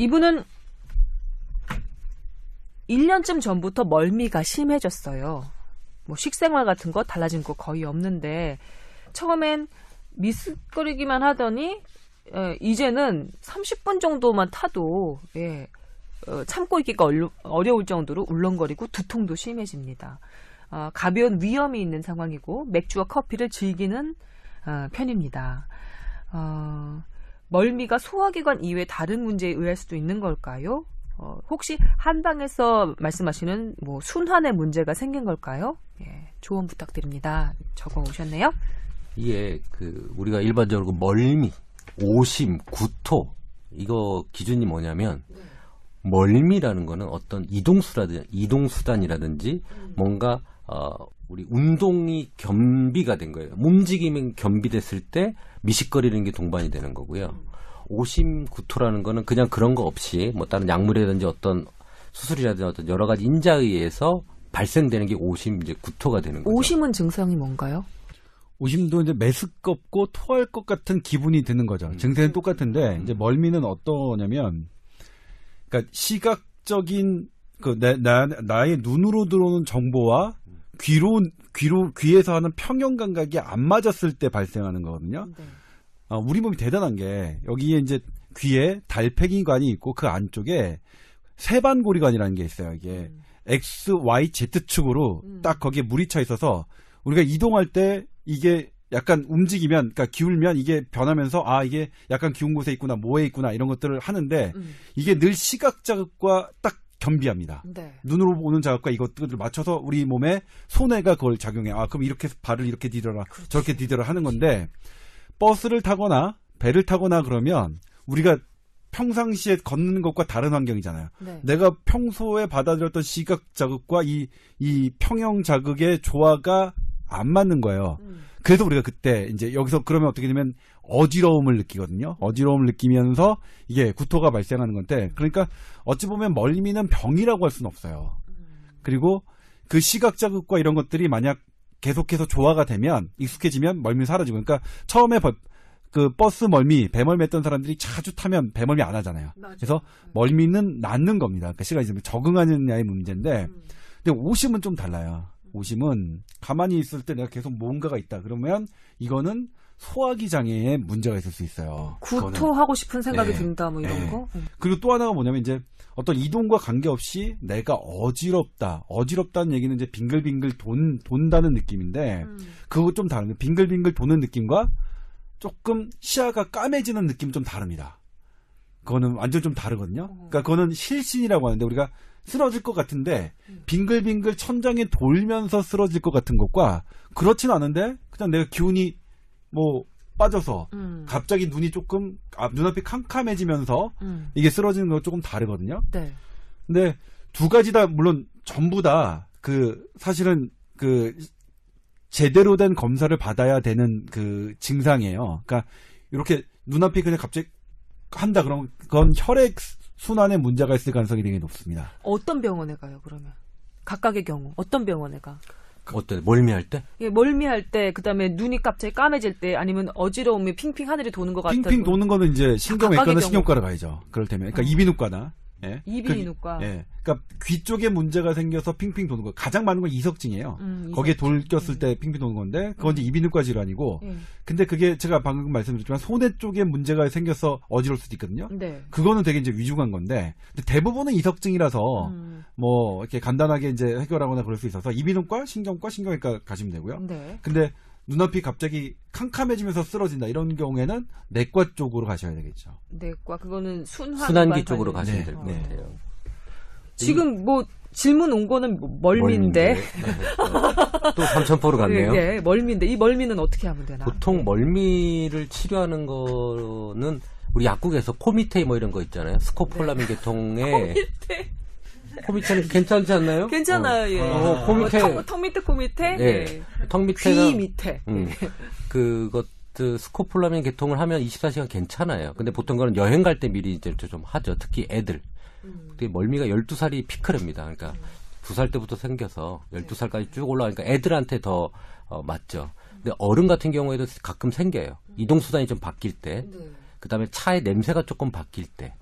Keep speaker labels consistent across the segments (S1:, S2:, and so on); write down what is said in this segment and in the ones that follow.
S1: 이분은 1년쯤 전부터 멀미가 심해졌어요. 뭐 식생활 같은 거 달라진 거 거의 없는데 처음엔 미스거리기만 하더니 이제는 30분 정도만 타도 참고 있기가 어려울 정도로 울렁거리고 두통도 심해집니다. 가벼운 위염이 있는 상황이고 맥주와 커피를 즐기는 편입니다. 멀미가 소화기관 이외 다른 문제에 의할 수도 있는 걸까요? 혹시 한방에서 말씀하시는 뭐 순환에 문제가 생긴 걸까요? 조언 부탁드립니다. 적어 오셨네요.
S2: 이게 우리가 일반적으로 멀미, 오심, 구토 이거 기준이 뭐냐면 멀미라는 거는 어떤 이동수단이라든지 뭔가 우리 운동이 겸비가 된 거예요. 움직임이 겸비됐을 때 미식거리는 게 동반이 되는 거고요. 오심, 구토라는 거는 그냥 그런 거 없이 뭐 다른 약물이라든지 어떤 수술이라든지 어떤 여러 가지 인자에 의해서 발생되는 게 오심, 이제 구토가 되는 거죠.
S1: 오심은 증상이 뭔가요?
S3: 오심도 이제 메스껍고 토할 것 같은 기분이 드는 거죠. 증세는 똑같은데 이제 멀미는 어떠냐면, 그러니까 시각적인 나의 눈으로 들어오는 정보와 귀에서 하는 평형 감각이 안 맞았을 때 발생하는 거거든요.
S1: 네.
S3: 우리 몸이 대단한 게 여기에 이제 귀에 달팽이관이 있고 그 안쪽에 세반고리관이라는 게 있어요. 이게 X, Y, Z축으로 딱 거기에 물이 차 있어서 우리가 이동할 때 이게 약간 움직이면, 그러니까 기울면 이게 변하면서 이게 약간 기운 곳에 있구나, 뭐에 있구나 이런 것들을 하는데 이게 늘 시각 자극과 딱 겸비합니다.
S1: 네.
S3: 눈으로 보는 자극과 이것들을 맞춰서 우리 몸에 손해가 그걸 작용해. 그럼 이렇게 발을 이렇게 디뎌라,
S1: 그렇지.
S3: 저렇게 디뎌라 하는 건데 버스를 타거나 배를 타거나 그러면 우리가 평상시에 걷는 것과 다른 환경이잖아요.
S1: 네.
S3: 내가 평소에 받아들였던 시각 자극과 이 평형 자극의 조화가 안 맞는 거예요. 그래서 우리가 그때 이제 여기서 그러면 어떻게 되면 어지러움을 느끼거든요. 어지러움을 느끼면서 이게 구토가 발생하는 건데, 그러니까 어찌 보면 멀미는 병이라고 할 수는 없어요. 그리고 그 시각 자극과 이런 것들이 만약 계속해서 조화가 되면, 익숙해지면 멀미 사라지고, 그러니까 처음에 그 버스 멀미, 배멀미 했던 사람들이 자주 타면 배멀미 안 하잖아요.
S1: 맞아요.
S3: 그래서 멀미는 낫는 겁니다. 그러니까 시간이 지나면 적응하느냐의 문제인데, 근데 오심은 좀 달라요. 오심은 가만히 있을 때 내가 계속 뭔가가 있다. 그러면 이거는 소화기 장애에 문제가 있을 수 있어요.
S1: 구토하고 싶은 생각이
S3: 네.
S1: 든다, 뭐 이런
S3: 네.
S1: 거.
S3: 그리고 또 하나가 뭐냐면 이제 어떤 이동과 관계없이 내가 어지럽다. 어지럽다는 얘기는 이제 빙글빙글 돈다는 느낌인데 그거 좀 다릅니다. 빙글빙글 도는 느낌과 조금 시야가 까매지는 느낌은 좀 다릅니다. 그거는 완전 좀 다르거든요. 그러니까 그거는 실신이라고 하는데 우리가 쓰러질 것 같은데 빙글빙글 천장에 돌면서 쓰러질 것 같은 것과 그렇진 않은데 그냥 내가 기운이 뭐 빠져서 갑자기 눈이 조금 눈앞이 캄캄해지면서 이게 쓰러지는 거 조금 다르거든요.
S1: 네.
S3: 근데 두 가지 다 물론 전부 다 사실은 제대로 된 검사를 받아야 되는 그 증상이에요. 그러니까 이렇게 눈앞이 그냥 갑자기 한다 그러면 그건 혈액 순환에 문제가 있을 가능성이 되게 높습니다.
S1: 어떤 병원에 가요, 그러면? 각각의 경우 어떤 병원에 가?
S2: 어때? 멀미할 때?
S1: 멀미할 때, 그다음에 눈이 갑자기 까매질 때, 아니면 어지러움이 핑핑 하늘이 도는 것 같아서.
S3: 핑핑 도는 거는 이제 신경외과나
S1: 각각의
S3: 신경과로 가야죠. 그럴 때면. 그러니까 이비인후과나. 예.
S1: 이비인후과.
S3: 예. 그러니까 귀 쪽에 문제가 생겨서 핑핑 도는 거. 가장 많은 건 이석증이에요. 거기에 돌 꼈을 때 핑핑 도는 건데 그건 이제 이비인후과 질환이고. 근데 그게 제가 방금 말씀드렸지만 손해 쪽에 문제가 생겨서 어지러울 수도 있거든요.
S1: 네.
S3: 그거는 되게 이제 위중한 건데 근데 대부분은 이석증이라서 뭐 이렇게 간단하게 이제 해결하거나 그럴 수 있어서 이비인후과, 신경과, 신경외과 가시면 되고요.
S1: 네.
S3: 근데 눈앞이 갑자기 캄캄해지면서 쓰러진다 이런 경우에는 내과 쪽으로 가셔야 되겠죠.
S1: 내과 그거는
S2: 순환기 쪽으로 가시면
S3: 네.
S2: 될 것
S3: 네.
S2: 같아요.
S1: 지금 뭐 질문 온 거는 멀미인데.
S2: 또 삼천포로 갔네요.
S1: 네, 멀미인데 이 멀미는 어떻게 하면 되나?
S2: 보통 멀미를 치료하는 거는 우리 약국에서 코미테 뭐 이런 거 있잖아요. 스코폴라민 계통의 코미테는 괜찮지 않나요?
S1: 괜찮아요. 예.
S2: 코미테.
S1: 턱 밑에 코미테.
S2: 예.
S1: 예.
S2: 턱 밑에가
S1: 귀 밑에.
S2: 그것도 스코폴라민 계통을 하면 24시간 괜찮아요. 근데 보통 거는 여행 갈 때 미리 이제 좀 하죠. 특히 애들. 그게 멀미가 12살이 피크랍니다. 그러니까 2살 때부터 생겨서 12살까지 쭉 올라가니까 애들한테 더 맞죠. 근데 어른 같은 경우에도 가끔 생겨요. 이동수단이 좀 바뀔 때. 그다음에 차의 냄새가 조금 바뀔 때.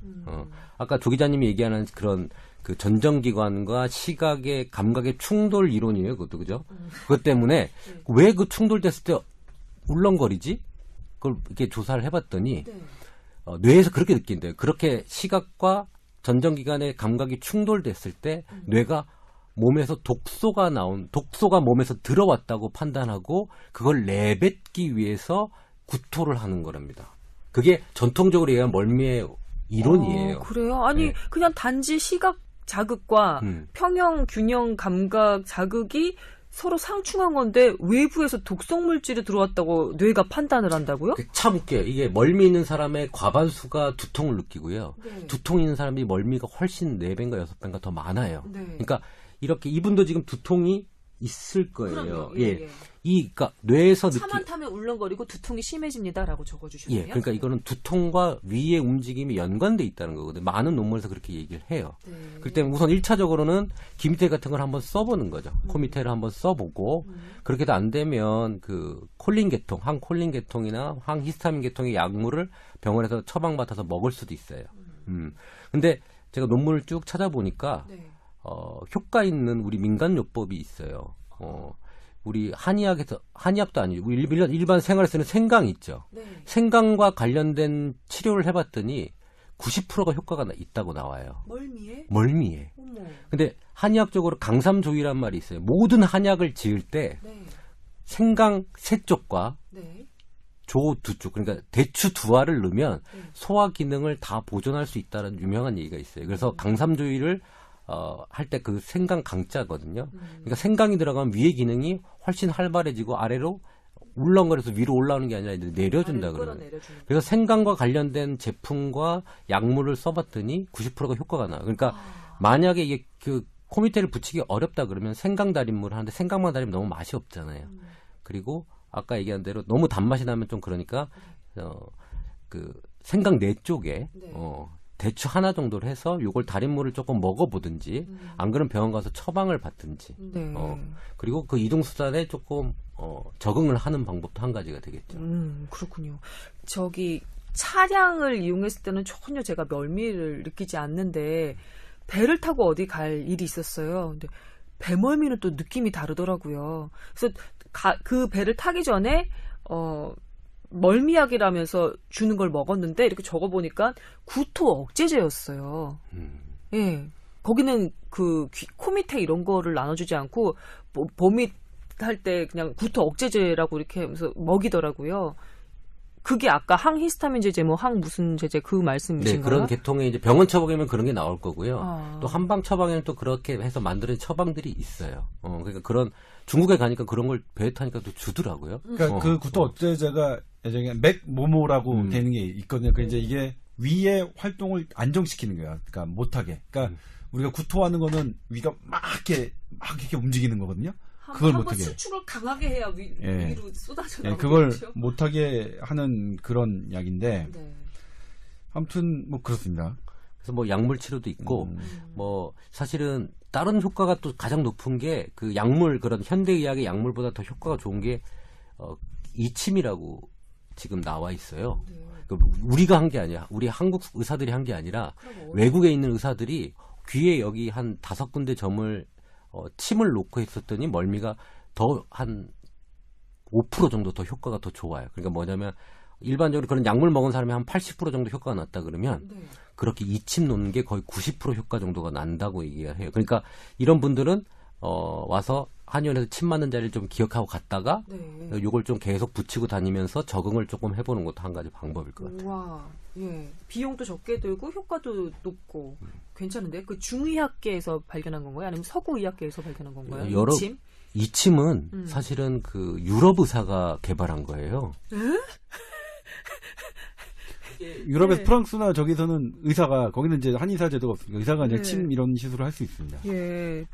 S2: 아까 조 기자님이 얘기하는 그런 그 전정기관과 시각의 감각의 충돌 이론이에요. 그것도 그죠? 그것 때문에 왜 그 충돌됐을 때 울렁거리지? 그걸 이렇게 조사를 해봤더니 뇌에서 그렇게 느낀대요. 그렇게 시각과 전정기관의 감각이 충돌됐을 때 뇌가 몸에서 독소가 몸에서 들어왔다고 판단하고 그걸 내뱉기 위해서 구토를 하는 거랍니다. 그게 전통적으로 얘기하는 멀미의 이론이에요.
S1: 그래요? 아니
S2: 네.
S1: 그냥 단지 시각 자극과 평형 균형 감각 자극이 서로 상충한 건데 외부에서 독성 물질이 들어왔다고 뇌가 판단을 한다고요?
S2: 참 웃겨요. 이게 멀미 있는 사람의 과반수가 두통을 느끼고요.
S1: 네.
S2: 두통 있는 사람이 멀미가 훨씬 4배인가 6배인가 더 많아요.
S1: 네.
S2: 그러니까 이렇게 이분도 지금 두통이 있을 거예요.
S1: 그럼요.
S2: 예. 그러니까 뇌에서
S1: 차만 타면 울렁거리고 두통이 심해집니다라고 적어주셨네요.
S2: 예, 그러니까 이거는 두통과 위의 움직임이 연관돼 있다는 거거든요. 많은 논문에서 그렇게 얘기를 해요.
S1: 네.
S2: 그렇기 때문에 우선 1차적으로는 기미테 같은 걸 한번 써보는 거죠. 코미테를 한번 써보고 그렇게도 안 되면 그 콜린 계통, 항콜린 계통이나 항히스타민 계통의 약물을 병원에서 처방받아서 먹을 수도 있어요. 근데 제가 논문을 쭉 찾아보니까
S1: 네.
S2: 효과 있는 우리 민간요법이 있어요. 우리 한의학도 아니고 일반 생활에 쓰는 생강 있죠.
S1: 네.
S2: 생강과 관련된 치료를 해봤더니 90%가 효과가 있다고 나와요. 멀미에.
S1: 어머.
S2: 근데 한의학적으로 강삼조이란 말이 있어요. 모든 한약을 지을 때
S1: 네.
S2: 생강 세 쪽과
S1: 네.
S2: 조 두 쪽, 그러니까 대추 두 알을 넣으면
S1: 네.
S2: 소화 기능을 다 보존할 수 있다는 유명한 얘기가 있어요. 그래서 강삼조이를 할 때 그 생강 강자거든요. 그러니까 생강이 들어가면 위의 기능이 훨씬 활발해지고 아래로 울렁거려서 위로 올라오는 게 아니라 이제 내려준다 그러는. 그래서 생강과 관련된 제품과 약물을 써봤더니 90%가 효과가 나요. 그러니까 만약에 이게 그 코미테를 붙이기 어렵다 그러면 생강 달인물을 하는데 생강만 달이면 너무 맛이 없잖아요. 그리고 아까 얘기한 대로 너무 단맛이 나면 좀 그러니까 그 생강 내 쪽에
S1: 네.
S2: 대추 하나 정도를 해서 요걸 달인물을 조금 먹어보든지 안 그러면 병원 가서 처방을 받든지
S1: 네.
S2: 그리고 그 이동수단에 조금 적응을 하는 방법도 한 가지가 되겠죠.
S1: 그렇군요. 차량을 이용했을 때는 전혀 제가 멀미를 느끼지 않는데 배를 타고 어디 갈 일이 있었어요. 근데 배멀미는 또 느낌이 다르더라고요. 그래서 그 배를 타기 전에 멀미약이라면서 주는 걸 먹었는데 이렇게 적어보니까 구토 억제제였어요. 예. 거기는 코 밑에 이런 거를 나눠주지 않고 보밋 할 때 그냥 구토 억제제라고 이렇게 하면서 먹이더라고요. 그게 아까 항히스타민 제제, 항 무슨 제제 그 말씀이신가요?
S2: 네, 그런 계통의 이제 병원 처방이면 그런 게 나올 거고요. 또 한방 처방에는 또 그렇게 해서 만드는 처방들이 있어요. 그러니까 그런 중국에 가니까 그런 걸 배에 타니까 또 주더라고요.
S3: 그러니까 그 구토 억제제가 예전에 맥모모라고 되는 게 있거든요. 그 이제 이게 위의 활동을 안정시키는 거야. 그러니까 못하게. 그러니까 우리가 구토하는 거는 위가 막 이렇게 움직이는 거거든요. 그걸 못하게.
S1: 수축을 강하게 해야 위로 쏟아져 나오는
S3: 그걸
S1: 거죠.
S3: 못하게 하는 그런 약인데
S1: 네.
S3: 아무튼 뭐 그렇습니다.
S2: 그래서 뭐 약물 치료도 있고 뭐 사실은 다른 효과가 또 가장 높은 게 그 약물 그런 현대의학의 약물보다 더 효과가 좋은 게 이침이라고 지금 나와 있어요.
S1: 네.
S2: 우리가 한 게 아니야. 우리 한국 의사들이 한 게 아니라 외국에 있는 의사들이 귀에 여기 한 5군데 점을 침을 놓고 했었더니 멀미가 더 한 5% 정도 더 효과가 더 좋아요. 그러니까 뭐냐면 일반적으로 그런 약물 먹은 사람이 한 80% 정도 효과가 났다 그러면
S1: 네.
S2: 그렇게 이침 놓는 게 거의 90% 효과 정도가 난다고 얘기를 해요. 그러니까 이런 분들은 와서 한의원에서 침 맞는 자리를 좀 기억하고 갔다가
S1: 네.
S2: 요걸 좀 계속 붙이고 다니면서 적응을 조금 해보는 것도 한 가지 방법일 것 같아요.
S1: 와, 예. 비용도 적게 들고 효과도 높고 괜찮은데 그 중의학계에서 발견한 건가요? 아니면 서구의학계에서 발견한 건가요?
S2: 여러
S1: 이침?
S2: 이침은 사실은 그 유럽 의사가 개발한 거예요.
S3: 유럽에서 프랑스나 저기서는 의사가 거기는 이제 한의사 제도가 없으니까 의사가 이제
S1: 네.
S3: 침 이런 시술을 할 수 있습니다.
S1: 예.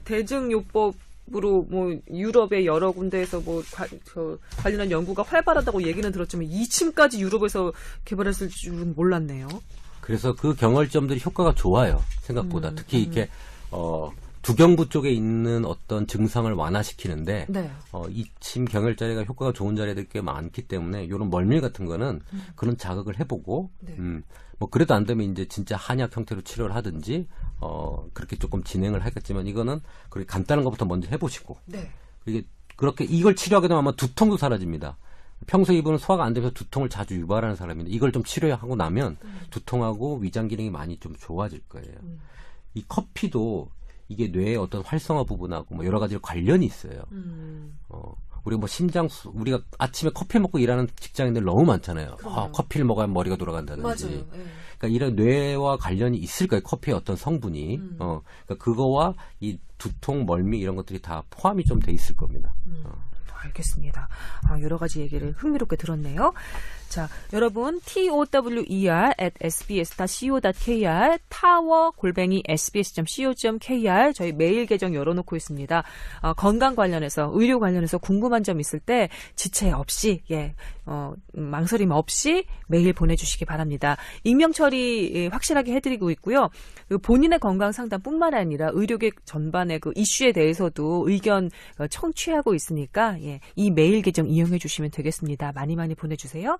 S1: 대증요법으로 뭐 유럽의 여러 군데에서 관련한 연구가 활발하다고 얘기는 들었지만 이침까지 유럽에서 개발했을 줄은 몰랐네요.
S2: 그래서 그 경혈점들이 효과가 좋아요. 생각보다. 특히 이렇게 두경부 쪽에 있는 어떤 증상을 완화시키는데
S1: 네.
S2: 이침 경혈자리가 효과가 좋은 자리들이 꽤 많기 때문에 이런 멀밀 같은 거는 그런 자극을 해보고
S1: 네.
S2: 뭐 그래도 안 되면 이제 진짜 한약 형태로 치료를 하든지 그렇게 조금 진행을 하겠지만 이거는 그렇게 간단한 것부터 먼저 해보시고
S1: 네.
S2: 이게 그렇게 이걸 치료하게 되면 아마 두통도 사라집니다. 평소에 이분은 소화가 안 되면서 두통을 자주 유발하는 사람인데 이걸 좀 치료하고 나면 두통하고 위장 기능이 많이 좀 좋아질 거예요. 이 커피도 이게 뇌의 어떤 활성화 부분하고 뭐 여러 가지 관련이 있어요. 우리가 뭐 우리가 아침에 커피 먹고 일하는 직장인들 너무 많잖아요. 커피를 먹어야 머리가 돌아간다든지.
S1: 맞아요. 네.
S2: 그러니까 이런 뇌와 관련이 있을 거예요. 커피의 어떤 성분이. 그러니까 그거와 이 두통, 멀미 이런 것들이 다 포함이 좀 돼 있을 겁니다.
S1: 알겠습니다. 여러 가지 얘기를 흥미롭게 들었네요. 자, 여러분 tower@sbs.co.kr tower@sbs.co.kr 저희 메일 계정 열어놓고 있습니다. 건강 관련해서 의료 관련해서 궁금한 점 있을 때 지체 없이 망설임 없이 메일 보내주시기 바랍니다. 익명 처리 확실하게 해드리고 있고요. 본인의 건강 상담뿐만 아니라 의료계 전반의 그 이슈에 대해서도 의견 청취하고 있으니까 이 메일 계정 이용해 주시면 되겠습니다. 많이 보내주세요.